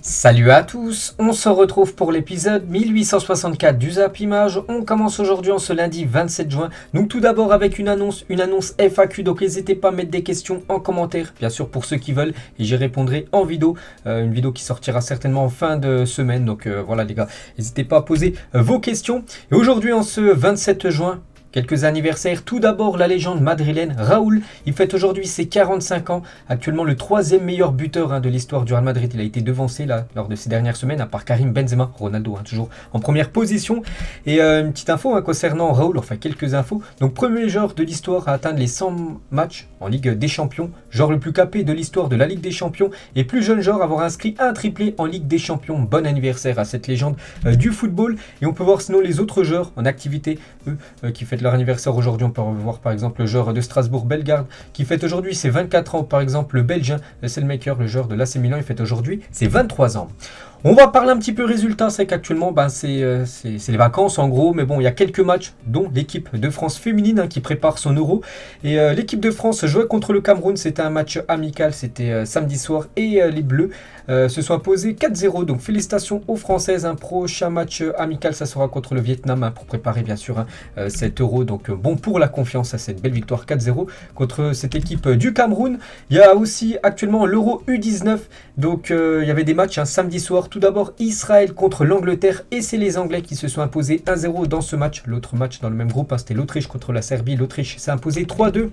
Salut à tous, on se retrouve pour l'épisode 1864 du Zap Image. On commence aujourd'hui en ce lundi 27 juin. Donc tout d'abord avec une annonce FAQ. Donc n'hésitez pas à mettre des questions en commentaire, bien sûr pour ceux qui veulent. Et j'y répondrai en vidéo. Une vidéo qui sortira certainement en fin de semaine. Donc voilà les gars, n'hésitez pas à poser vos questions. Et aujourd'hui en ce 27 juin, quelques anniversaires. Tout d'abord, la légende madrilène Raúl. Il fête aujourd'hui ses 45 ans. Actuellement, le troisième meilleur buteur de l'histoire du Real Madrid. Il a été devancé lors de ces dernières semaines, à part Karim Benzema. Ronaldo, toujours en première position. Et une petite info concernant Raúl, enfin quelques infos. Donc, premier joueur de l'histoire à atteindre les 100 matchs en Ligue des Champions. Joueur le plus capé de l'histoire de la Ligue des Champions. Et plus jeune joueur à avoir inscrit un triplé en Ligue des Champions. Bon anniversaire à cette légende du football. Et on peut voir sinon les autres joueurs en activité, eux, qui fêtent leur anniversaire aujourd'hui. On peut voir par exemple le joueur de Strasbourg Bellegarde qui fête aujourd'hui ses 24 ans. Par exemple le Belge Selmaker, le joueur de l'AC Milan, il fête aujourd'hui ses 23 ans. On va parler un petit peu résultats. C'est qu'actuellement c'est les vacances en gros, mais bon, il y a quelques matchs, dont l'équipe de France féminine qui prépare son Euro. Et l'équipe de France jouait contre le Cameroun. C'était un match amical, c'était samedi soir, et les Bleus se sont imposés 4-0. Donc félicitations aux Françaises. Un prochain match amical, ça sera contre le Vietnam pour préparer bien sûr cet Euro. Donc bon pour la confiance à cette belle victoire 4-0 contre cette équipe du Cameroun. Il y a aussi actuellement l'Euro U19. Donc il y avait des matchs samedi soir. Tout d'abord Israël contre l'Angleterre, et c'est les Anglais qui se sont imposés 1-0 dans ce match. L'autre match dans le même groupe, c'était l'Autriche contre la Serbie. L'Autriche s'est imposée 3-2.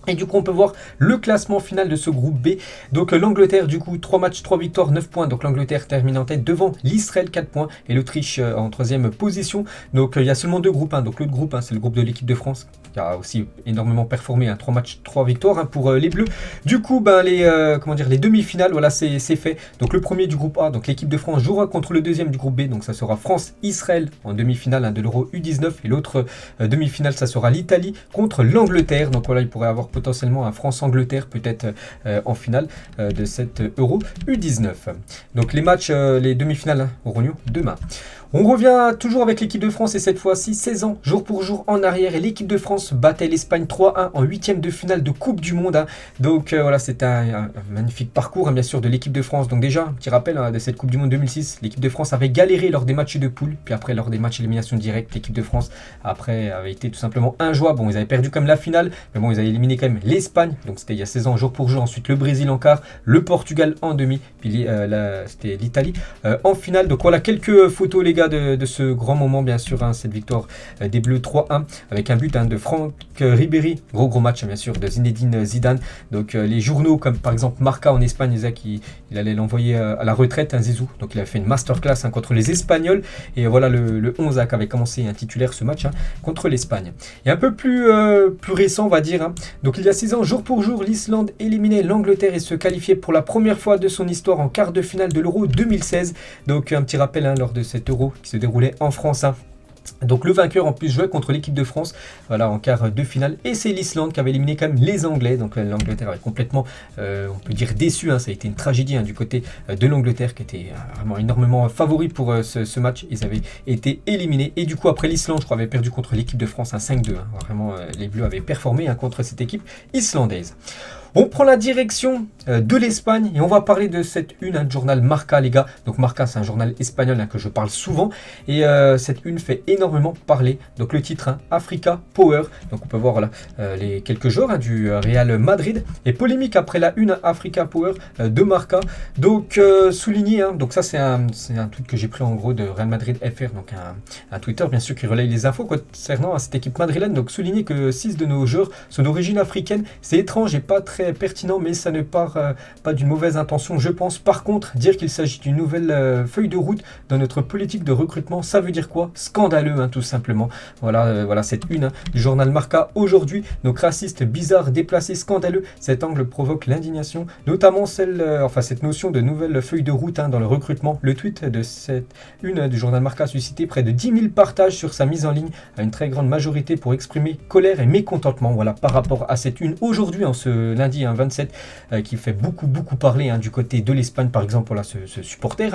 Et du coup, on peut voir le classement final de ce groupe B. Donc l'Angleterre, du coup, 3 matchs, 3 victoires, 9 points. Donc l'Angleterre termine en tête devant l'Israël, 4 points. Et l'Autriche en troisième position. Donc il y a seulement 2 groupes. Donc l'autre groupe, c'est le groupe de l'équipe de France, qui a aussi énormément performé. 3 matchs, 3 victoires pour les Bleus. Du coup, les demi-finales, voilà, c'est fait. Donc le premier du groupe A, donc l'équipe de France, jouera contre le deuxième du groupe B. Donc ça sera France-Israël en demi-finale de l'Euro U19. Et l'autre demi-finale, ça sera l'Italie contre l'Angleterre. Donc voilà, il pourrait avoir potentiellement un France-Angleterre peut-être en finale de cette Euro U19. Donc les matchs, les demi-finales auront lieu demain. On revient toujours avec l'équipe de France, et cette fois-ci 16 ans jour pour jour en arrière, et l'équipe de France battait l'Espagne 3-1 en 8e de finale de Coupe du Monde. Donc voilà, c'était un magnifique parcours bien sûr de l'équipe de France. Donc déjà, un petit rappel de cette Coupe du Monde 2006, l'équipe de France avait galéré lors des matchs de poule, puis après lors des matchs élimination directe, l'équipe de France après avait été tout simplement injouable. Bon, ils avaient perdu comme la finale, mais bon, ils avaient éliminé quand même l'Espagne, donc c'était il y a 16 ans jour pour jour. Ensuite le Brésil en quart, le Portugal en demi, puis c'était l'Italie en finale. Donc voilà quelques photos les gars de ce grand moment bien sûr, cette victoire des Bleus 3-1 avec un but de Franck Ribéry. Gros match bien sûr de Zinedine Zidane. Donc les journaux comme par exemple Marca en Espagne disaient qu'il allait l'envoyer à la retraite, Zizou. Donc il a fait une masterclass contre les Espagnols. Et voilà le 11 qui avait commencé un titulaire ce match contre l'Espagne. Et un peu plus récent on va dire. Donc il y a 6 ans jour pour jour, l'Islande éliminait l'Angleterre et se qualifiait pour la première fois de son histoire en quart de finale de l'Euro 2016. Donc un petit rappel lors de cet Euro qui se déroulait en France. Donc le vainqueur en plus jouait contre l'équipe de France, voilà, en quart de finale, et c'est l'Islande qui avait éliminé quand même les Anglais. Donc l'Angleterre avait complètement, on peut dire déçu, ça a été une tragédie du côté de l'Angleterre qui était vraiment énormément favori pour ce match. Ils avaient été éliminés, et du coup après l'Islande je crois avait perdu contre l'équipe de France 5-2. Vraiment les Bleus avaient performé contre cette équipe islandaise. On prend la direction de l'Espagne et on va parler de cette une du journal Marca les gars. Donc Marca, c'est un journal espagnol que je parle souvent, et cette une fait énormément parler. Donc le titre Africa Power. Donc on peut voir les quelques joueurs du Real Madrid, et polémique après la une Africa Power de Marca. Donc souligné, donc ça c'est un tweet que j'ai pris en gros de Real Madrid FR, donc un Twitter bien sûr qui relaye les infos concernant cette équipe madrilène. Donc souligner que 6 de nos joueurs sont d'origine africaine. C'est étrange et pas très pertinent, mais ça ne part pas d'une mauvaise intention je pense. Par contre, dire qu'il s'agit d'une nouvelle feuille de route dans notre politique de recrutement, ça veut dire quoi? Scandaleux tout simplement. Voilà cette une du journal Marca aujourd'hui. Donc raciste, bizarre, déplacé, scandaleux, cet angle provoque l'indignation, notamment cette notion de nouvelle feuille de route dans le recrutement. Le tweet de cette une du journal Marca a suscité près de 10 000 partages sur sa mise en ligne, à une très grande majorité pour exprimer colère et mécontentement par rapport à cette une aujourd'hui en ce lundi 27 qui fait beaucoup parler du côté de l'Espagne par exemple. Voilà ce supporter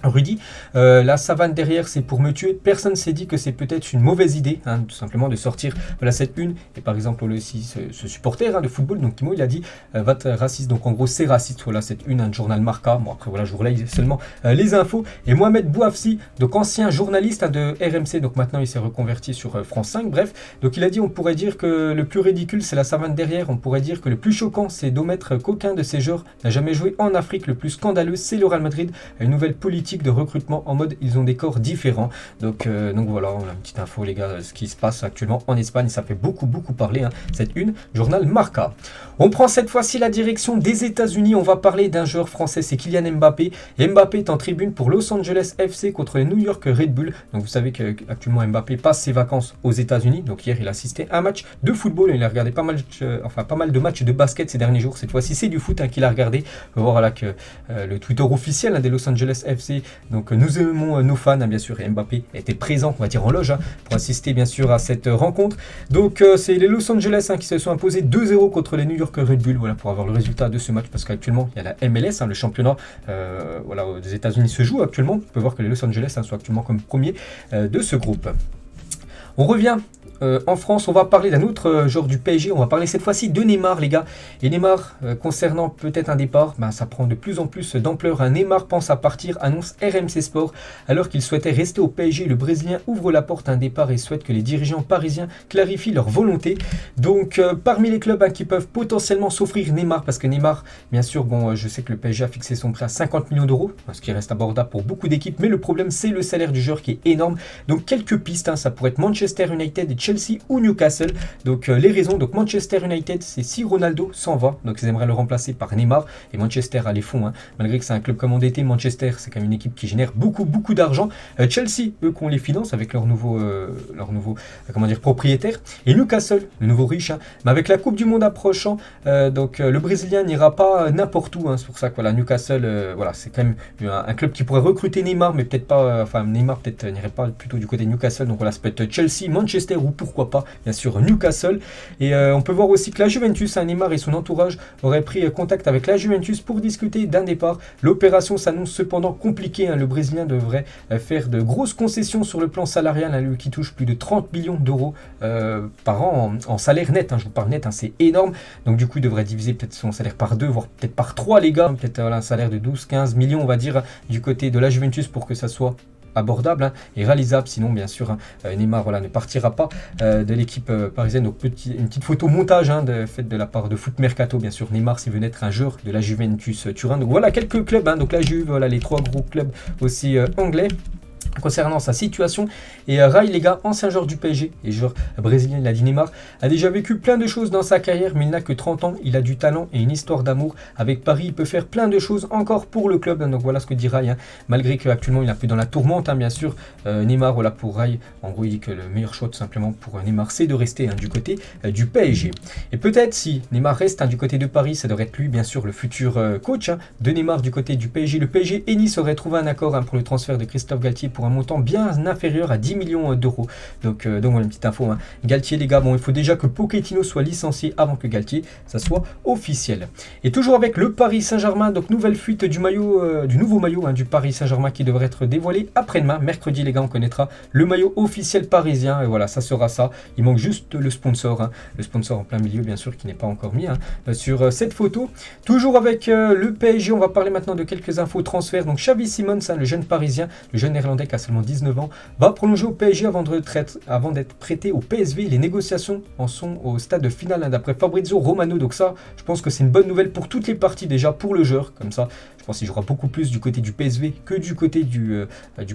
Rudy, la savane derrière c'est pour me tuer. Personne s'est dit que c'est peut-être une mauvaise idée, hein, tout simplement de sortir voilà, cette une. Et par exemple aussi ce supporter hein, de football, donc Timo il a dit va être raciste. Donc en gros c'est raciste, voilà cette une, un journal Marca. Bon après voilà je vous relaye seulement les infos. Et Mohamed Bouafsi, donc ancien journaliste hein, de RMC, donc maintenant il s'est reconverti sur France 5. Bref, donc il a dit on pourrait dire que le plus ridicule c'est la savane derrière. On pourrait dire que le plus choquant c'est d'omettre qu'aucun de ces joueurs n'a jamais joué en Afrique. Le plus scandaleux c'est le Real Madrid, une nouvelle politique de recrutement en mode ils ont des corps différents. Donc voilà, on a une petite info les gars, ce qui se passe actuellement en Espagne, ça fait beaucoup parler, hein, cette une, journal Marca. On prend cette fois-ci la direction des États-Unis, on va parler d'un joueur français, c'est Kylian Mbappé. Mbappé est en tribune pour Los Angeles FC contre les New York Red Bull. Donc vous savez qu'actuellement Mbappé passe ses vacances aux États-Unis. Donc hier il a assisté à un match de football, il a regardé pas mal de matchs de basket ces derniers jours. Cette fois-ci c'est du foot hein, qu'il a regardé. On va voir là que le Twitter officiel hein, des Los Angeles FC. Donc nous aimons nos fans, hein, bien sûr, et Mbappé était présent, on va dire en loge, hein, pour assister bien sûr à cette rencontre. Donc c'est les Los Angeles hein, qui se sont imposés 2-0 contre les New York Red Bull, voilà, pour avoir le résultat de ce match, parce qu'actuellement il y a la MLS, hein, le championnat voilà, des États-Unis se joue actuellement. On peut voir que les Los Angeles hein, sont actuellement comme premier de ce groupe. On revient en France, on va parler d'un autre joueur du PSG, on va parler cette fois-ci de Neymar les gars. Et Neymar, concernant peut-être un départ, ça prend de plus en plus d'ampleur. Un Neymar pense à partir, annonce RMC Sport. Alors qu'il souhaitait rester au PSG, le Brésilien ouvre la porte à un départ et souhaite que les dirigeants parisiens clarifient leur volonté. Donc parmi les clubs hein, qui peuvent potentiellement s'offrir Neymar, parce que Neymar, bien sûr, bon, je sais que le PSG a fixé son prix à 50 millions d'euros, ce qui reste abordable pour beaucoup d'équipes, mais le problème c'est le salaire du joueur qui est énorme. Donc quelques pistes, hein, ça pourrait être Manchester United et Chelsea ou Newcastle. Donc les raisons, donc Manchester United c'est si Ronaldo s'en va, donc ils aimeraient le remplacer par Neymar, et Manchester a les fonds, hein. Malgré que c'est un club comme endetté, Manchester c'est quand même une équipe qui génère beaucoup d'argent. Chelsea, eux qu'on les finance avec leur nouveau comment dire, propriétaire, et Newcastle, le nouveau riche, hein. Mais avec la Coupe du Monde approchant, donc le Brésilien n'ira pas n'importe où, hein. C'est pour ça que voilà, Newcastle, voilà, c'est quand même un club qui pourrait recruter Neymar, mais peut-être pas, enfin Neymar peut-être n'irait pas plutôt du côté de Newcastle, donc voilà, ça peut être Chelsea, Manchester ou pourquoi pas bien sûr Newcastle. Et on peut voir aussi que la Juventus, Neymar et son entourage auraient pris contact avec la Juventus pour discuter d'un départ. L'opération s'annonce cependant compliquée, hein. Le Brésilien devrait faire de grosses concessions sur le plan salarial, hein, lui qui touche plus de 30 millions d'euros par an en salaire net, hein. Je vous parle net, hein, c'est énorme. Donc du coup il devrait diviser peut-être son salaire par 2 voire peut-être par 3 les gars, peut-être voilà, un salaire de 12-15 millions on va dire du côté de la Juventus pour que ça soit abordable hein, et réalisable. Sinon bien sûr hein, Neymar voilà, ne partira pas de l'équipe parisienne. Donc une petite photo montage hein, faite de la part de Foot Mercato, bien sûr. Neymar s'il veut être un joueur de la Juventus Turin. Donc voilà quelques clubs hein, donc la Juve, voilà les 3 gros clubs aussi anglais concernant sa situation. Et Rai les gars, ancien joueur du PSG et joueur brésilien, il a dit Neymar a déjà vécu plein de choses dans sa carrière, mais il n'a que 30 ans, il a du talent et une histoire d'amour avec Paris, il peut faire plein de choses encore pour le club. Donc voilà ce que dit Rai, hein. Malgré qu'actuellement il est un peu dans la tourmente, hein, bien sûr. Neymar, voilà pour Rai, en gros il dit que le meilleur choix tout simplement pour Neymar c'est de rester hein, du côté du PSG. Et peut-être si Neymar reste hein, du côté de Paris, ça devrait être lui bien sûr le futur coach hein, de Neymar du côté du PSG. Le PSG et Nice auraient trouvé un accord hein, pour le transfert de Christophe Galtier pour un montant bien inférieur à 10 millions d'euros. Donc voilà une petite info, hein. Galtier les gars, bon il faut déjà que Pochettino soit licencié avant que Galtier ça soit officiel. Et toujours avec le Paris Saint-Germain, donc nouvelle fuite du maillot, du nouveau maillot hein, du Paris Saint-Germain qui devrait être dévoilé après-demain, mercredi les gars, on connaîtra le maillot officiel parisien et voilà ça sera ça. Il manque juste le sponsor, hein. Le sponsor en plein milieu bien sûr qui n'est pas encore mis hein, sur cette photo. Toujours avec le PSG, on va parler maintenant de quelques infos transferts. Donc Xavi Simons, hein, le jeune parisien, le jeune néerlandais qui a seulement 19 ans, va prolonger au PSG avant d'être prêté au PSV. Les négociations en sont au stade final hein, d'après Fabrizio Romano. Donc ça, je pense que c'est une bonne nouvelle pour toutes les parties déjà, pour le joueur. Comme ça, je pense qu'il jouera beaucoup plus du côté du PSV que du côté du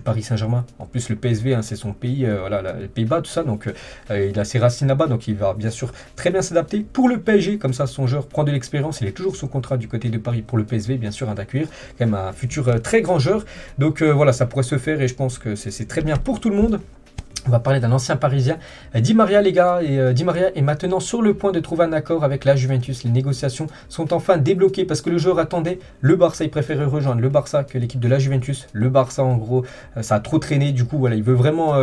Paris Saint-Germain. En plus, le PSV, hein, c'est son pays, voilà, les Pays-Bas, tout ça. Donc il a ses racines là-bas, donc il va bien sûr très bien s'adapter pour le PSG. Comme ça, son joueur prend de l'expérience. Il est toujours sous contrat du côté de Paris pour le PSV, bien sûr, hein, d'accueillir quand même un futur très grand joueur. Donc voilà, ça pourrait se faire et je pense que c'est très bien pour tout le monde. On va parler d'un ancien parisien, Di Maria les gars, et Di Maria est maintenant sur le point de trouver un accord avec la Juventus. Les négociations sont enfin débloquées parce que le joueur attendait le Barça, il préférait rejoindre le Barça que l'équipe de la Juventus. Le Barça en gros, ça a trop traîné, du coup voilà, il veut vraiment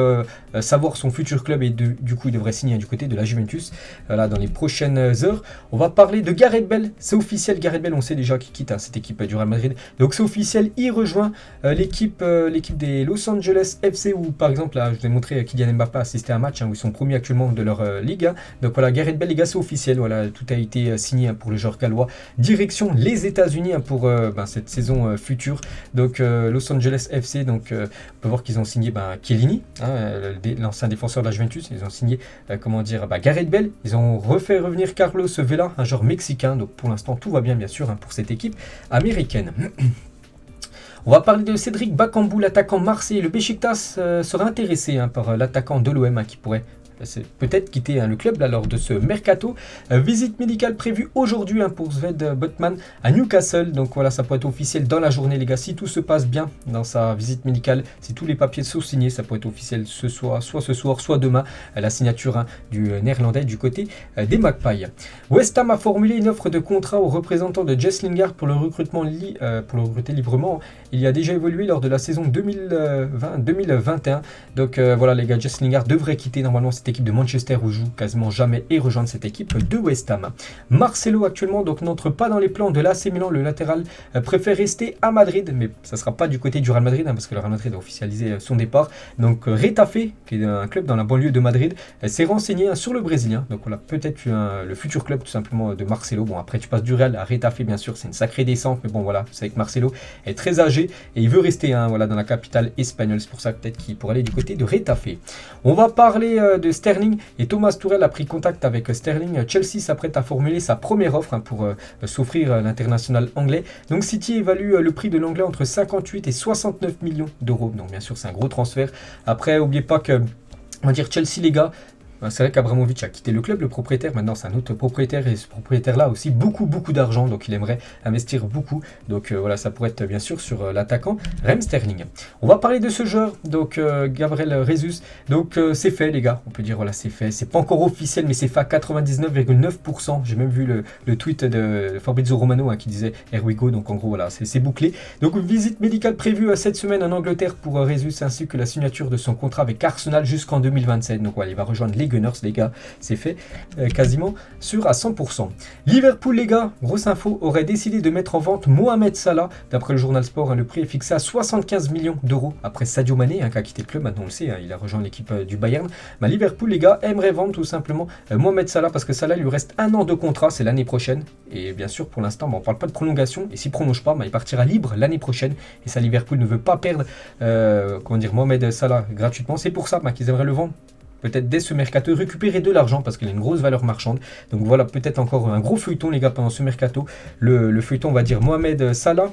savoir son futur club et du coup il devrait signer du côté de la Juventus voilà, dans les prochaines heures. On va parler de Gareth Bale, c'est officiel, Gareth Bale on sait déjà qu'il quitte cette équipe du Real Madrid. Donc c'est officiel, il rejoint l'équipe des Los Angeles FC où par exemple là, je vous ai montré Kylian Mbappé a assisté à un match où ils sont premiers actuellement de leur ligue. Donc voilà, Gareth Bale, les gars, c'est officiel. Voilà, tout a été signé pour le joueur gallois. Direction les États-Unis pour cette saison future. Donc Los Angeles FC. Donc on peut voir qu'ils ont signé Chiellini, l'ancien défenseur de la Juventus. Ils ont signé Gareth Bale. Ils ont refait revenir Carlos Vela, un joueur mexicain. Donc pour l'instant, tout va bien sûr pour cette équipe américaine. On va parler de Cédric Bakambu, l'attaquant marseillais. Le Beşiktaş sera intéressé par l'attaquant de l'OM qui pourrait peut-être quitter le club lors de ce mercato. Visite médicale prévue aujourd'hui pour Sved Botman à Newcastle. Donc voilà, ça pourrait être officiel dans la journée les gars. Si tout se passe bien dans sa visite médicale, si tous les papiers sont signés, ça pourrait être officiel soit ce soir, soit demain. La signature du néerlandais du côté des Magpies. West Ham a formulé une offre de contrat aux représentants de Jess Lingard pour le recruter librement. Il y a déjà évolué lors de la saison 2020-2021. Donc voilà les gars, Jess Lingard devrait quitter normalement cette équipe de Manchester où joue quasiment jamais et rejoindre cette équipe de West Ham. Marcelo actuellement n'entre pas dans les plans de l'AC Milan. Le latéral préfère rester à Madrid, mais ça ne sera pas du côté du Real Madrid parce que le Real Madrid a officialisé son départ. Donc Retafe, qui est un club dans la banlieue de Madrid, s'est renseigné sur le Brésilien. Donc voilà, peut-être le futur club tout simplement de Marcelo. Bon après tu passes du Real à Retafe bien sûr, c'est une sacrée descente, mais bon voilà, vous savez que Marcelo est très âgé et il veut rester dans la capitale espagnole. C'est pour ça peut-être qu'il pourrait aller du côté de Retafe. On va parler de Sterling et Thomas Tuchel a pris contact avec Sterling. Chelsea s'apprête à formuler sa première offre pour s'offrir l'international anglais. Donc City évalue le prix de l'anglais entre 58 et 69 millions d'euros. Donc bien sûr c'est un gros transfert. Après n'oubliez pas que Chelsea les gars, c'est vrai qu'Abramovich a quitté le club, le propriétaire, maintenant c'est un autre propriétaire et ce propriétaire-là a aussi beaucoup d'argent, donc il aimerait investir beaucoup. Donc voilà, ça pourrait être bien sûr sur l'attaquant Raheem Sterling. On va parler de ce joueur, donc Gabriel Jesus. Donc c'est fait les gars, on peut dire voilà c'est fait. C'est pas encore officiel mais c'est fait à 99,9%. J'ai même vu le tweet de Fabrizio Romano qui disait here we go, donc en gros voilà c'est bouclé. Donc visite médicale prévue cette semaine en Angleterre pour Jesus ainsi que la signature de son contrat avec Arsenal jusqu'en 2027. Donc voilà, il va rejoindre les Gunners les gars, c'est fait quasiment sûr à 100%. Liverpool les gars, grosse info, aurait décidé de mettre en vente Mohamed Salah. D'après le journal Sport, le prix est fixé à 75 millions d'euros après Sadio Mané qui a quitté le club, maintenant on le sait, il a rejoint l'équipe du Bayern. Liverpool les gars aimerait vendre tout simplement Mohamed Salah parce que Salah lui reste un an de contrat, c'est l'année prochaine et bien sûr pour l'instant on parle pas de prolongation et s'il prolonge pas, il partira libre l'année prochaine et ça Liverpool ne veut pas perdre Mohamed Salah gratuitement, c'est pour ça qu'ils aimeraient le vendre. Peut-être dès ce mercato récupérer de l'argent parce qu'il a une grosse valeur marchande. Donc voilà, peut-être encore un gros feuilleton les gars pendant ce mercato. Le feuilleton on va dire Mohamed Salah.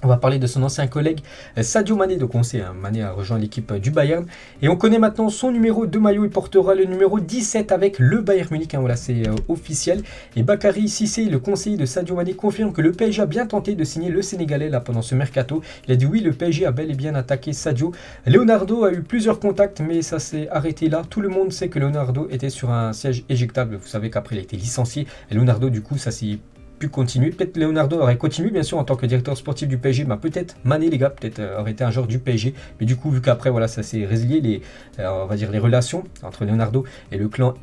On va parler de son ancien collègue Sadio Mané. Donc on sait, Mané a rejoint l'équipe du Bayern. Et on connaît maintenant son numéro de maillot. Il portera le numéro 17 avec le Bayern Munich. Voilà, c'est officiel. Et Bakary Cissé, le conseiller de Sadio Mané, confirme que le PSG a bien tenté de signer le Sénégalais pendant ce mercato. Il a dit oui, le PSG a bel et bien attaqué Sadio. Leonardo a eu plusieurs contacts, mais ça s'est arrêté là. Tout le monde sait que Leonardo était sur un siège éjectable. Vous savez qu'après il a été licencié. Et Leonardo, du coup, ça s'est pu continuer. Peut-être Leonardo aurait continué bien sûr en tant que directeur sportif du PSG, peut-être Mané les gars, peut-être aurait été un joueur du PSG, mais du coup vu qu'après voilà ça s'est résilié on va dire les relations entre Leonardo et le clan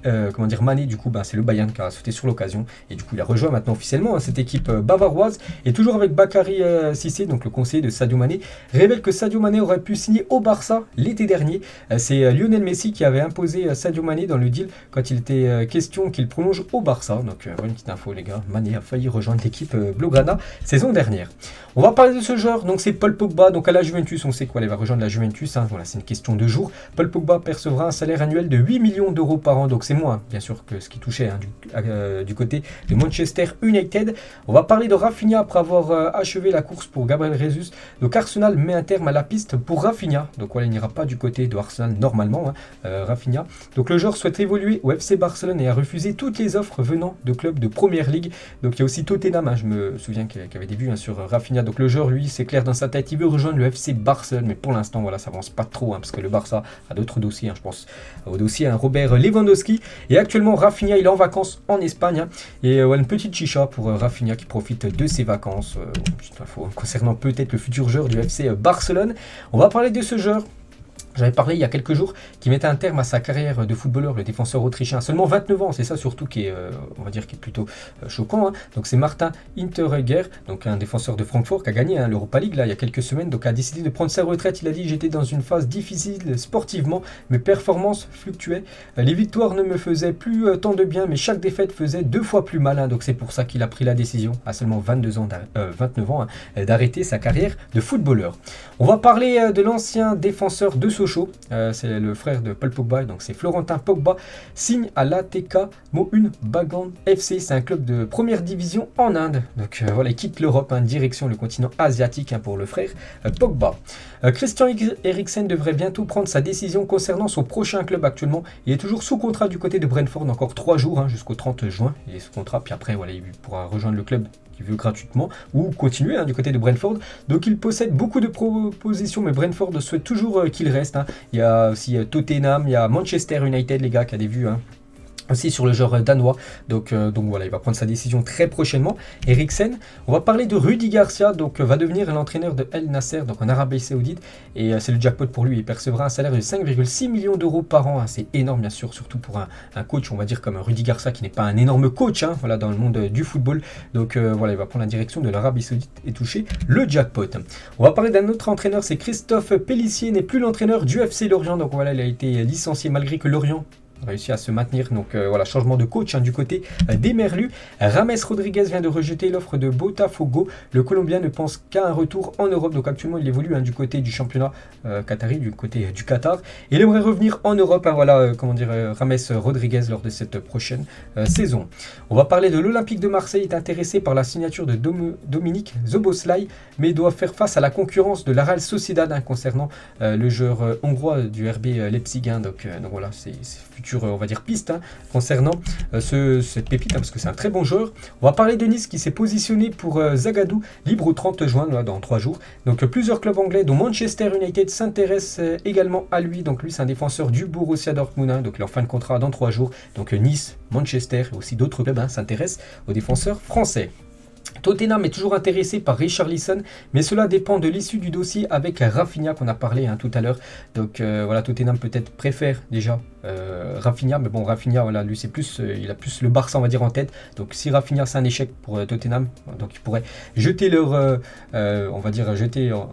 Mané, du coup c'est le Bayern qui a sauté sur l'occasion et du coup il a rejoint maintenant officiellement cette équipe bavaroise et toujours avec Bakary Cissé, donc le conseiller de Sadio Mané, révèle que Sadio Mané aurait pu signer au Barça l'été dernier. C'est Lionel Messi qui avait imposé Sadio Mané dans le deal quand il était question qu'il prolonge au Barça. Donc voilà une petite info les gars, Mané a failli rejoindre l'équipe Blaugrana saison dernière. On va parler de ce joueur, donc c'est Paul Pogba, donc à la Juventus, on sait quoi, il va rejoindre la Juventus, voilà, c'est une question de jours. Paul Pogba percevra un salaire annuel de 8 millions d'euros par an, donc c'est moins bien sûr que ce qui touchait du côté de Manchester United. On va parler de Rafinha après avoir achevé la course pour Gabriel Jesus. Donc Arsenal met un terme à la piste pour Rafinha, donc voilà, il n'ira pas du côté de Arsenal normalement, Rafinha. Donc le joueur souhaite évoluer au FC Barcelone et a refusé toutes les offres venant de clubs de Première Ligue. Donc il y a aussi aussi Tottenham, je me souviens qu'il y avait des vues sur Rafinha. Donc le joueur, lui, c'est clair dans sa tête, il veut rejoindre le FC Barcelone, mais pour l'instant, voilà, ça avance pas trop, parce que le Barça a d'autres dossiers, je pense au dossier Robert Lewandowski. Et actuellement, Rafinha, il est en vacances en Espagne, et une petite chicha pour Rafinha qui profite de ses vacances. Petite info concernant peut-être le futur joueur du FC Barcelone. On va parler de ce joueur. J'avais parlé il y a quelques jours qui mettait un terme à sa carrière de footballeur, le défenseur autrichien, à seulement 29 ans. C'est ça surtout qui est, on va dire, qui est plutôt choquant. Donc c'est Martin Hinteregger, donc un défenseur de Francfort qui a gagné l'Europa League là il y a quelques semaines, donc a décidé de prendre sa retraite. Il a dit: j'étais dans une phase difficile sportivement, mes performances fluctuaient, les victoires ne me faisaient plus tant de bien, mais chaque défaite faisait 2 fois plus mal. Donc c'est pour ça qu'il a pris la décision à seulement 29 ans d'arrêter sa carrière de footballeur. On va parler de l'ancien défenseur de Sochaux, c'est le frère de Paul Pogba, donc c'est Florentin Pogba, signe à l'ATK Mohun Bagan FC, c'est un club de première division en Inde. Donc voilà, il quitte l'Europe, direction le continent asiatique pour le frère Pogba. Christian Eriksen devrait bientôt prendre sa décision concernant son prochain club. Actuellement, il est toujours sous contrat du côté de Brentford, encore 3 jours, jusqu'au 30 juin, il est sous contrat, puis après voilà, il pourra rejoindre le club qu'il veut gratuitement ou continuer du côté de Brentford. Donc il possède beaucoup de propositions, mais Brentford souhaite toujours qu'il reste. Il y a aussi Tottenham, il y a Manchester United, les gars, qui a des vues aussi sur le joueur danois. Donc voilà, il va prendre sa décision très prochainement. Eriksen, on va parler de Rudy Garcia, donc va devenir l'entraîneur de El Nasser, donc en Arabie Saoudite, et c'est le jackpot pour lui. Il percevra un salaire de 5,6 millions d'euros par an. C'est énorme, bien sûr, surtout pour un coach, on va dire, comme Rudy Garcia, qui n'est pas un énorme coach voilà, dans le monde du football. Donc voilà, il va prendre la direction de l'Arabie Saoudite et toucher le jackpot. On va parler d'un autre entraîneur, c'est Christophe Pellissier, n'est plus l'entraîneur du FC Lorient. Donc voilà, il a été licencié malgré que Lorient réussi à se maintenir. Donc voilà, changement de coach du côté des Merlus. James Rodriguez vient de rejeter l'offre de Botafogo. Le Colombien ne pense qu'à un retour en Europe. Donc actuellement, il évolue du côté du championnat qatari, du côté du Qatar. Et il aimerait revenir en Europe. Voilà, comment dire, James Rodriguez lors de cette prochaine saison. On va parler de l'Olympique de Marseille. Il est intéressé par la signature de Dominique Szoboszlai, mais doit faire face à la concurrence de la Real Sociedad concernant le joueur hongrois du RB Leipzig. Donc voilà, c'est futur, on va dire, piste concernant cette pépite, parce que c'est un très bon joueur. On va parler de Nice qui s'est positionné pour Zagadou, libre au 30 juin, dans 3 jours. Donc plusieurs clubs anglais, dont Manchester United, s'intéressent également à lui. Donc lui, c'est un défenseur du Borussia Dortmund, donc il est en fin de contrat dans 3 jours. Donc Nice, Manchester et aussi d'autres clubs s'intéressent aux défenseurs français. Tottenham est toujours intéressé par Richarlison, mais cela dépend de l'issue du dossier avec Rafinha qu'on a parlé tout à l'heure. Donc voilà, Tottenham peut-être préfère déjà Rafinha, mais bon, Rafinha, voilà, lui c'est plus, il a plus le Barça, on va dire, en tête. Donc si Rafinha c'est un échec pour Tottenham, donc ils pourraient jeter leur, on va dire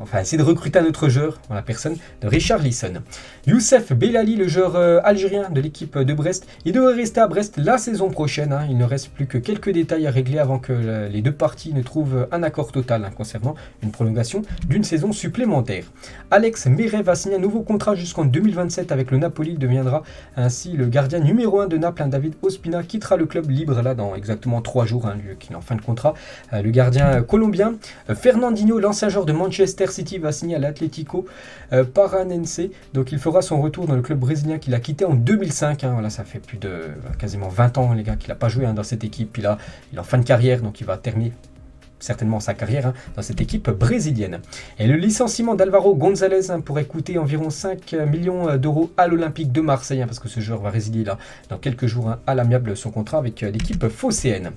enfin essayer de recruter un autre joueur, la personne de Richarlison. Youssef Bellali, le joueur algérien de l'équipe de Brest, il devrait rester à Brest la saison prochaine. Il ne reste plus que quelques détails à régler avant que les deux parties ne trouvent un accord total concernant une prolongation d'une saison supplémentaire. Alex Meret va signer un nouveau contrat jusqu'en 2027 avec le Napoli. Il deviendra ainsi le gardien numéro 1 de Naples. David Ospina quittera le club libre là dans exactement 3 jours, vu qu'il est en fin de contrat. Le gardien colombien Fernandinho, l'ancien joueur de Manchester City, va signer à l'Atlético Paranense. Donc il fera son retour dans le club brésilien qu'il a quitté en 2005. Voilà, ça fait plus de quasiment 20 ans, les gars, qu'il n'a pas joué dans cette équipe. Il est en fin de carrière, donc il va terminer certainement sa carrière dans cette équipe brésilienne. Et le licenciement d'Alvaro González pourrait coûter environ 5 millions d'euros à l'Olympique de Marseille, parce que ce joueur va résilier là dans quelques jours à l'amiable son contrat avec l'équipe phocéenne.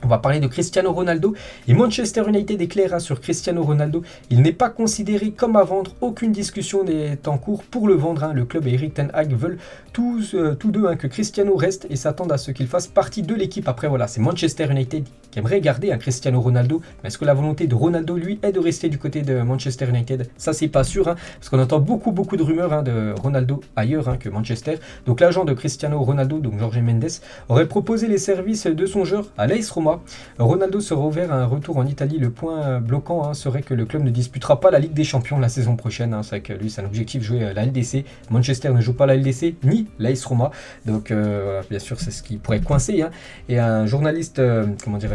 On va parler de Cristiano Ronaldo et Manchester United est clair sur Cristiano Ronaldo. Il n'est pas considéré comme à vendre, aucune discussion n'est en cours pour le vendre. Le club et Erik ten Hag veulent tous deux que Cristiano reste et s'attendent à ce qu'il fasse partie de l'équipe. Après voilà, c'est Manchester United qui aimerait garder Cristiano Ronaldo, mais est-ce que la volonté de Ronaldo lui est de rester du côté de Manchester United? Ça c'est pas sûr, parce qu'on entend beaucoup de rumeurs de Ronaldo ailleurs que Manchester. Donc l'agent de Cristiano Ronaldo, donc Jorge Mendes, aurait proposé les services de son joueur à l'AS Roma. Ronaldo sera ouvert à un retour en Italie. Le point bloquant serait que le club ne disputera pas la Ligue des Champions la saison prochaine. C'est vrai que lui, c'est un objectif, jouer la LDC. Manchester ne joue pas la LDC ni l'AS Roma. Donc, bien sûr, c'est ce qui pourrait coincer. Et un journaliste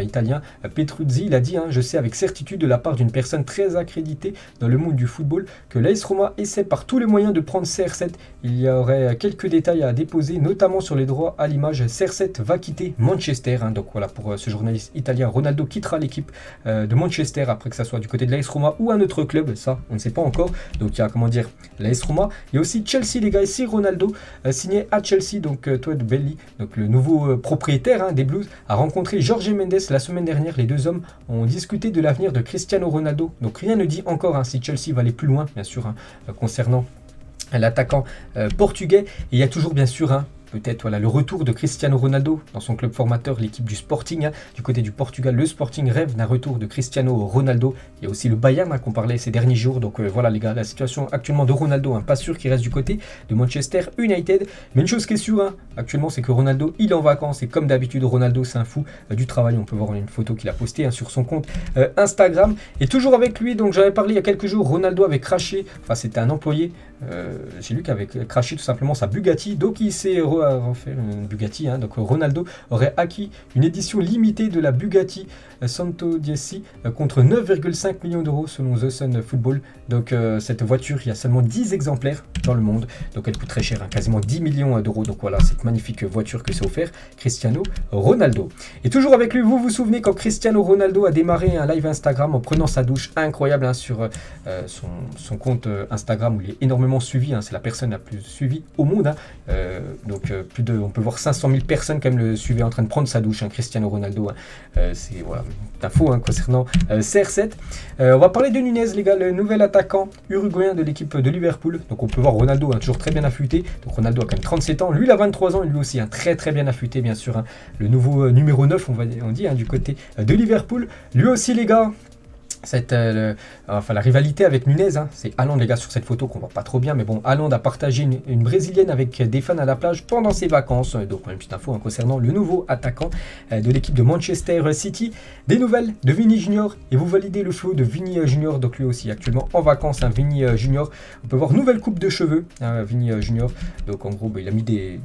italien, Petruzzi, il a dit je sais avec certitude de la part d'une personne très accréditée dans le monde du football que l'AS Roma essaie par tous les moyens de prendre CR7. Il y aurait quelques détails à déposer, notamment sur les droits à l'image. CR7 va quitter Manchester. Donc voilà, pour ce journaliste journaliste italien Ronaldo quittera l'équipe de Manchester après que ça soit du côté de l'AS Roma ou un autre club, ça on ne sait pas encore. Donc il y a l'AS Roma, il y a aussi Chelsea les gars, ici Ronaldo signé à Chelsea, donc Todd Boehly, donc le nouveau propriétaire des Blues, a rencontré Jorge Mendes la semaine dernière. Les deux hommes ont discuté de l'avenir de Cristiano Ronaldo, donc rien ne dit encore si Chelsea va aller plus loin bien sûr concernant l'attaquant portugais. Et il y a toujours bien sûr peut-être le retour de Cristiano Ronaldo dans son club formateur, l'équipe du Sporting. Du côté du Portugal, le Sporting rêve d'un retour de Cristiano Ronaldo. Il y a aussi le Bayern qu'on parlait ces derniers jours. Donc voilà les gars, la situation actuellement de Ronaldo, pas sûr qu'il reste du côté de Manchester United. Mais une chose qui est sûre actuellement, c'est que Ronaldo, il est en vacances. Et comme d'habitude, Ronaldo, c'est un fou du travail. On peut voir une photo qu'il a postée sur son compte Instagram. Et toujours avec lui, donc j'avais parlé il y a quelques jours, Ronaldo avait craché, enfin c'était un employé, j'ai lu qu'il avait craché tout simplement sa Bugatti. Donc il s'est refait une Bugatti. Donc Ronaldo aurait acquis une édition limitée de la Bugatti Santo Dieci contre 9,5 millions d'euros selon The Sun Football. Donc cette voiture, il y a seulement 10 exemplaires dans le monde. Donc elle coûte très cher, quasiment 10 millions d'euros. Donc voilà, cette magnifique voiture que s'est offert Cristiano Ronaldo. Et toujours avec lui, vous vous souvenez quand Cristiano Ronaldo a démarré un live Instagram en prenant sa douche, incroyable sur son compte Instagram où il est énormément suivi. C'est la personne la plus suivie au monde. Donc on peut voir 500 000 personnes quand même le suivaient en train de prendre sa douche. Cristiano Ronaldo, c'est voilà, info concernant CR7. On va parler de Nunez les gars, le nouvel attaquant uruguayen de l'équipe de Liverpool. Donc on peut voir Ronaldo toujours très bien affûté. Donc Ronaldo a quand même 37 ans, lui il a 23 ans et lui aussi très très bien affûté bien sûr. Le nouveau numéro 9 on dit du côté de Liverpool. Lui aussi les gars, la rivalité avec Nunez, c'est Haaland les gars sur cette photo qu'on voit pas trop bien, mais bon, Haaland a partagé une brésilienne avec des fans à la plage pendant ses vacances. Donc une petite info concernant le nouveau attaquant de l'équipe de Manchester City. Des nouvelles de Vini Junior, et vous validez le flow de Vini Junior, donc lui aussi actuellement en vacances. Vini Junior, on peut voir nouvelle coupe de cheveux, Vini Junior. Donc en gros il a mis des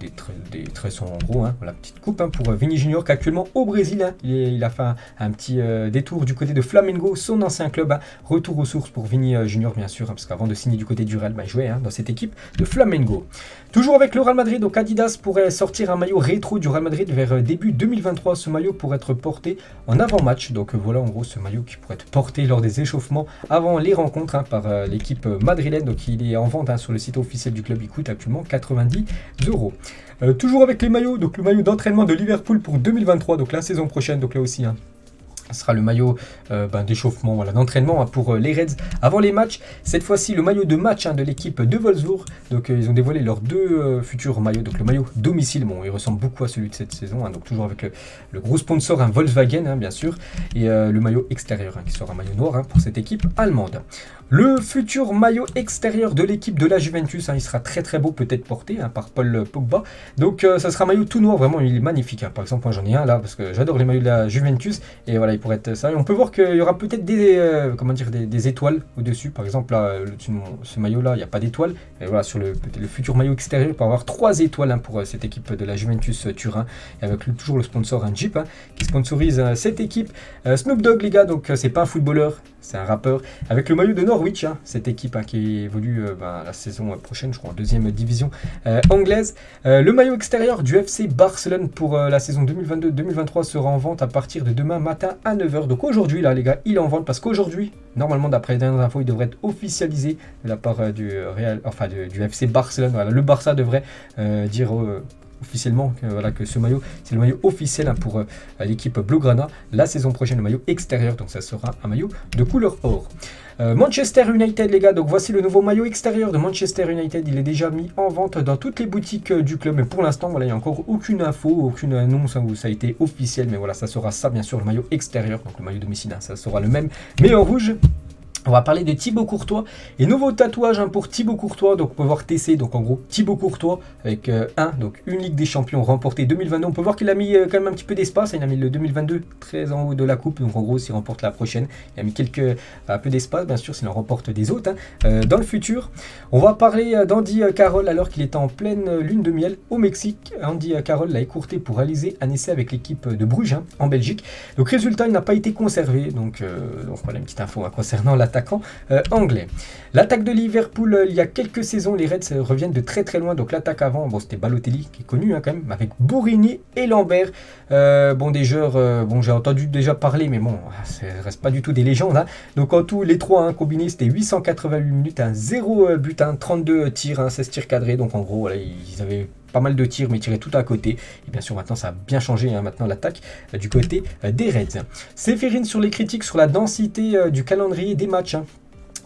tresses en gros, la petite coupe pour Vini Junior qui est actuellement au Brésil. Il a fait un petit détour du côté de Flamengo, son ancien club. Retour aux sources pour Vini Junior bien sûr, parce qu'avant de signer du côté du Real, il jouait dans cette équipe de Flamengo. Toujours avec le Real Madrid, donc Adidas pourrait sortir un maillot rétro du Real Madrid vers début 2023. Ce maillot pourrait être porté en avant-match. Donc voilà en gros ce maillot qui pourrait être porté lors des échauffements avant les rencontres par l'équipe madrilène. Donc il est en vente sur le site officiel du club, il coûte actuellement 90 €. Toujours avec les maillots, donc le maillot d'entraînement de Liverpool pour 2023, donc la saison prochaine, donc là aussi ce sera le maillot d'échauffement, d'entraînement pour les Reds avant les matchs. Cette fois-ci, le maillot de match de l'équipe de Wolfsburg. Donc ils ont dévoilé leurs deux futurs maillots. Donc le maillot domicile, il ressemble beaucoup à celui de cette saison. Donc toujours avec le gros sponsor, Volkswagen bien sûr. Et le maillot extérieur qui sera un maillot noir pour cette équipe allemande. Le futur maillot extérieur de l'équipe de la Juventus, il sera très très beau, peut-être porté par Paul Pogba. Donc ça sera un maillot tout noir, vraiment il est magnifique. Par exemple, moi j'en ai un là parce que j'adore les maillots de la Juventus. Et voilà, il pourrait être ça. Et on peut voir qu'il y aura peut-être des étoiles au-dessus. Par exemple, là, ce maillot-là, il n'y a pas d'étoile. Et voilà, sur le futur maillot extérieur, il peut y avoir 3 étoiles pour cette équipe de la Juventus Turin. Et avec toujours le sponsor, un Jeep, qui sponsorise cette équipe. Snoop Dogg, les gars, donc c'est pas un footballeur, c'est un rappeur. Avec le maillot de Norwich, cette équipe qui évolue la saison prochaine, je crois, en 2e division anglaise. Le maillot extérieur du FC Barcelone pour la saison 2022-2023 sera en vente à partir de demain matin à 9h. Donc aujourd'hui, là, les gars, il est en vente parce qu'aujourd'hui, normalement, d'après les dernières infos, il devrait être officialisé de la part du FC Barcelone. Voilà, le Barça devrait dire officiellement que ce maillot, c'est le maillot officiel pour l'équipe Blaugrana la saison prochaine, le maillot extérieur. Donc ça sera un maillot de couleur or. Manchester United, les gars, donc voici le nouveau maillot extérieur de Manchester United. Il est déjà mis en vente dans toutes les boutiques du club, mais pour l'instant, il n'y a encore aucune info, aucune annonce où ça a été officiel, mais voilà, ça sera ça, bien sûr, le maillot extérieur, donc le maillot domicile, ça sera le même, mais en rouge. On va parler de Thibaut Courtois et nouveau tatouage pour Thibaut Courtois. Donc on peut voir TC, donc en gros Thibaut Courtois avec donc une Ligue des Champions remportée 2022. On peut voir qu'il a mis quand même un petit peu d'espace. Il a mis le 2022 très en haut de la coupe. Donc en gros s'il remporte la prochaine, il a mis un peu d'espace bien sûr s'il en remporte des autres dans le futur. On va parler d'Andy Carroll alors qu'il était en pleine lune de miel au Mexique. Andy Carroll l'a écourté pour réaliser un essai avec l'équipe de Bruges en Belgique. Donc résultat, il n'a pas été conservé. Donc voilà une petite info concernant la l'attaquant anglais. L'attaque de Liverpool, il y a quelques saisons, les Reds reviennent de très très loin. Donc l'attaque avant, bon, c'était Balotelli qui est connu quand même, avec Borini et Lambert. Des joueurs, j'ai entendu déjà parler, mais bon, ça reste pas du tout des légendes. Hein. Donc en tout, les trois combinés, c'était 888 minutes, 0 but, 32 tirs, 16 tirs cadrés. Donc en gros, voilà, ils avaient pas mal de tirs, mais ils tiraient tout à côté. Et bien sûr, maintenant, ça a bien changé. Maintenant, l'attaque du côté des Reds. Séphérine sur les critiques sur la densité du calendrier des matchs.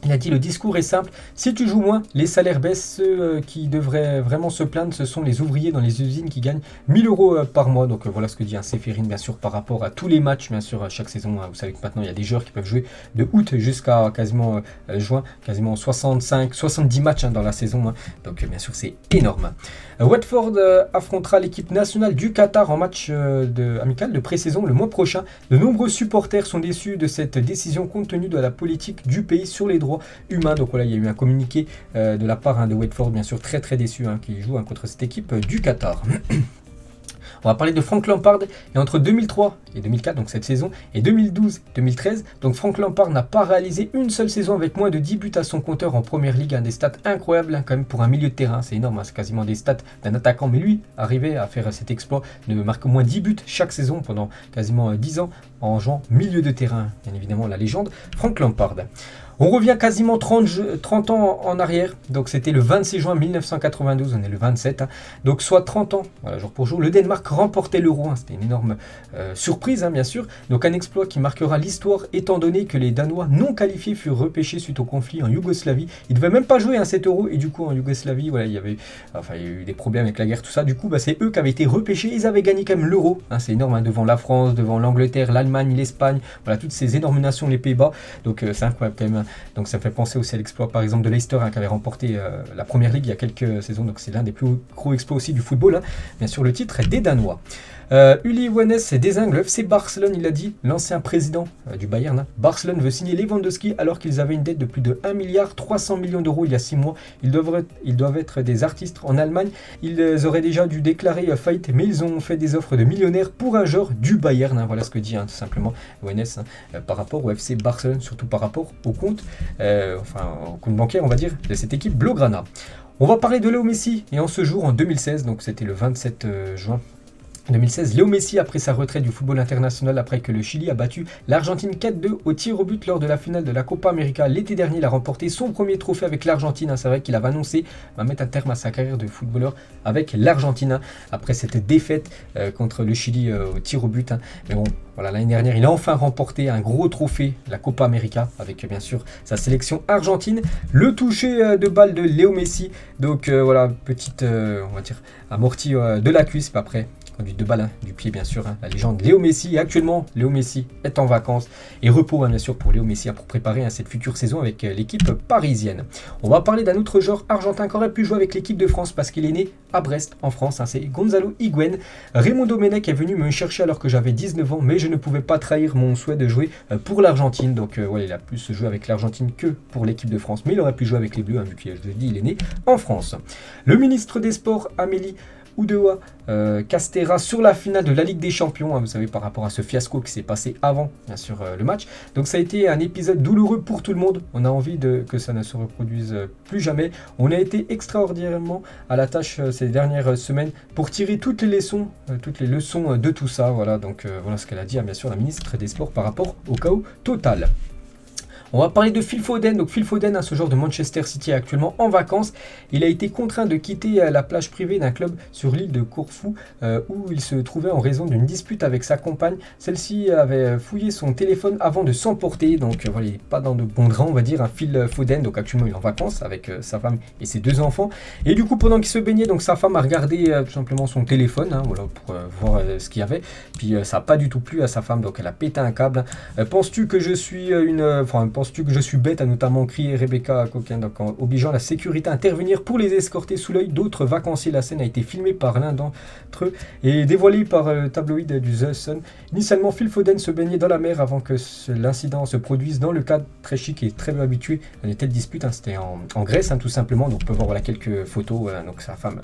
Il a dit: le discours est simple, si tu joues moins, les salaires baissent. Ceux qui devraient vraiment se plaindre, ce sont les ouvriers dans les usines qui gagnent 1000 euros par mois. Donc voilà ce que dit Séphérine, bien sûr, par rapport à tous les matchs, bien sûr, chaque saison. Vous savez que maintenant, il y a des joueurs qui peuvent jouer de août jusqu'à quasiment juin, quasiment 70 matchs dans la saison. Donc bien sûr, c'est énorme. Watford affrontera l'équipe nationale du Qatar en match amical de pré-saison le mois prochain. De nombreux supporters sont déçus de cette décision compte tenu de la politique du pays sur les droits humains. Donc voilà, il y a eu un communiqué de la part de Watford, bien sûr, très très déçu, qui joue contre cette équipe du Qatar. On va parler de Frank Lampard. Et entre 2003 et 2004, donc cette saison, et 2012-2013, donc Frank Lampard n'a pas réalisé une seule saison avec moins de 10 buts à son compteur en première ligue. Des stats incroyables quand même pour un milieu de terrain. C'est énorme, c'est quasiment des stats d'un attaquant. Mais lui, arrivé à faire cet exploit, de marquer au moins 10 buts chaque saison pendant quasiment 10 ans en jouant milieu de terrain. Bien évidemment, la légende Frank Lampard. On revient quasiment 30 ans en arrière, donc c'était le 26 juin 1992, on est le 27, donc soit 30 ans, voilà, jour pour jour, le Danemark remportait l'Euro, c'était une énorme surprise bien sûr, donc un exploit qui marquera l'histoire étant donné que les Danois non qualifiés furent repêchés suite au conflit en Yougoslavie. Ils ne devaient même pas jouer cet Euro, et du coup en Yougoslavie, voilà, il y a eu des problèmes avec la guerre, tout ça, du coup c'est eux qui avaient été repêchés, ils avaient gagné quand même l'Euro, c'est énorme, devant la France, devant l'Angleterre, l'Allemagne, l'Espagne, voilà, toutes ces énormes nations, les Pays-Bas, donc c'est incroyable quand même. Donc ça me fait penser aussi à l'exploit par exemple de Leicester qui avait remporté la première ligue il y a quelques saisons, donc c'est l'un des plus gros exploits aussi du football, bien sûr le titre est des Danois. Uli Hoeneß désigne le FC Barcelone, il a dit, l'ancien président du Bayern. Barcelone veut signer Lewandowski alors qu'ils avaient une dette de plus de 1,3 milliard d'euros il y a 6 mois. Ils doivent être des artistes en Allemagne. Ils auraient déjà dû déclarer faillite, mais ils ont fait des offres de millionnaires pour un joueur du Bayern. Voilà ce que dit tout simplement Hoeneß par rapport au FC Barcelone, surtout par rapport au compte bancaire, on va dire, de cette équipe Blaugrana. On va parler de Léo Messi, et en ce jour, en 2016, donc c'était le 27 juin 2016, Léo Messi, après sa retraite du football international, après que le Chili a battu l'Argentine 4-2 au tir au but lors de la finale de la Copa América l'été dernier, il a remporté son premier trophée avec l'Argentine. C'est vrai qu'il avait annoncé mettre un terme à sa carrière de footballeur avec l'Argentine après cette défaite contre le Chili au tir au but. Mais bon, voilà, l'année dernière, il a enfin remporté un gros trophée, la Copa América, avec bien sûr sa sélection argentine. Le toucher de balle de Léo Messi, donc voilà, petite, on va dire, amorti de la cuisse, pas après. Conduite de balle du pied bien sûr, la légende Léo Messi. Et actuellement, Léo Messi est en vacances et repos bien sûr pour Léo Messi pour préparer cette future saison avec l'équipe parisienne. On va parler d'un autre joueur argentin qui aurait pu jouer avec l'équipe de France parce qu'il est né à Brest en France, c'est Gonzalo Higuaín. Raymond Domenech est venu me chercher alors que j'avais 19 ans, mais je ne pouvais pas trahir mon souhait de jouer pour l'Argentine. Donc voilà, il a plus joué avec l'Argentine que pour l'équipe de France, mais il aurait pu jouer avec les Bleus vu que je l'ai dit, il est né en France. Le ministre des Sports, Amélie Oudéa Castéra, sur la finale de la Ligue des Champions, vous savez, par rapport à ce fiasco qui s'est passé avant, bien sûr, le match. Donc ça a été un épisode douloureux pour tout le monde. On a envie que ça ne se reproduise plus jamais. On a été extraordinairement à la tâche ces dernières semaines pour tirer toutes les leçons de tout ça. Voilà, donc voilà ce qu'elle a dit, bien sûr, la ministre des Sports par rapport au chaos total. On va parler de Phil Foden. Donc Phil Foden, ce joueur de Manchester City, est actuellement en vacances. Il a été contraint de quitter la plage privée d'un club sur l'île de Corfou où il se trouvait en raison d'une dispute avec sa compagne. Celle-ci avait fouillé son téléphone avant de s'emporter. Donc voilà, il n'est pas dans de bons draps, on va dire, Phil Foden. Donc actuellement, il est en vacances avec sa femme et ses 2 enfants. Et du coup, pendant qu'il se baignait, donc sa femme a regardé tout simplement son téléphone, voilà, pour voir ce qu'il y avait. Puis ça n'a pas du tout plu à sa femme, donc elle a pété un câble. Penses-tu que je suis Penses-tu que je suis bête, a notamment crié Rebecca Coquin, donc en obligeant la sécurité à intervenir pour les escorter sous l'œil d'autres vacanciers. La scène a été filmée par l'un d'entre eux et dévoilée par le tabloïd du The Sun. Initialement, Phil Foden se baignait dans la mer avant que l'incident se produise dans le cadre très chic et très habitué à une telle dispute. C'était en Grèce, tout simplement. Donc on peut voir quelques photos. Donc sa femme,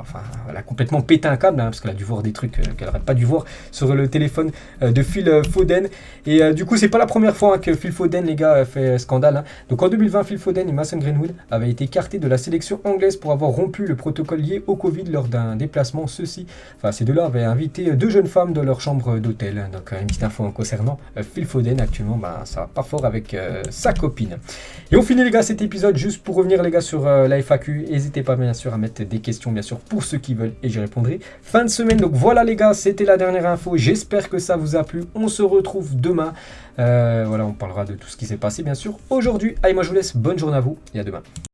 elle a complètement pété un câble parce qu'elle a dû voir des trucs qu'elle n'aurait pas dû voir sur le téléphone de Phil Foden. Et du coup, c'est pas la première fois que Phil Foden, les gars, fait ce scandale. Hein. Donc en 2020, Phil Foden et Mason Greenwood avaient été écartés de la sélection anglaise pour avoir rompu le protocole lié au Covid lors d'un déplacement. Ces deux-là avaient invité 2 jeunes femmes dans leur chambre d'hôtel. Hein. Donc une petite info concernant Phil Foden. Actuellement, ça va pas fort avec sa copine. Et on finit les gars cet épisode. Juste pour revenir les gars sur la FAQ, n'hésitez pas bien sûr à mettre des questions bien sûr pour ceux qui veulent et j'y répondrai. Fin de semaine, donc voilà les gars, c'était la dernière info. J'espère que ça vous a plu. On se retrouve demain. On parlera de tout ce qui s'est passé bien sûr aujourd'hui. Allez, moi je vous laisse. Bonne journée à vous et à demain.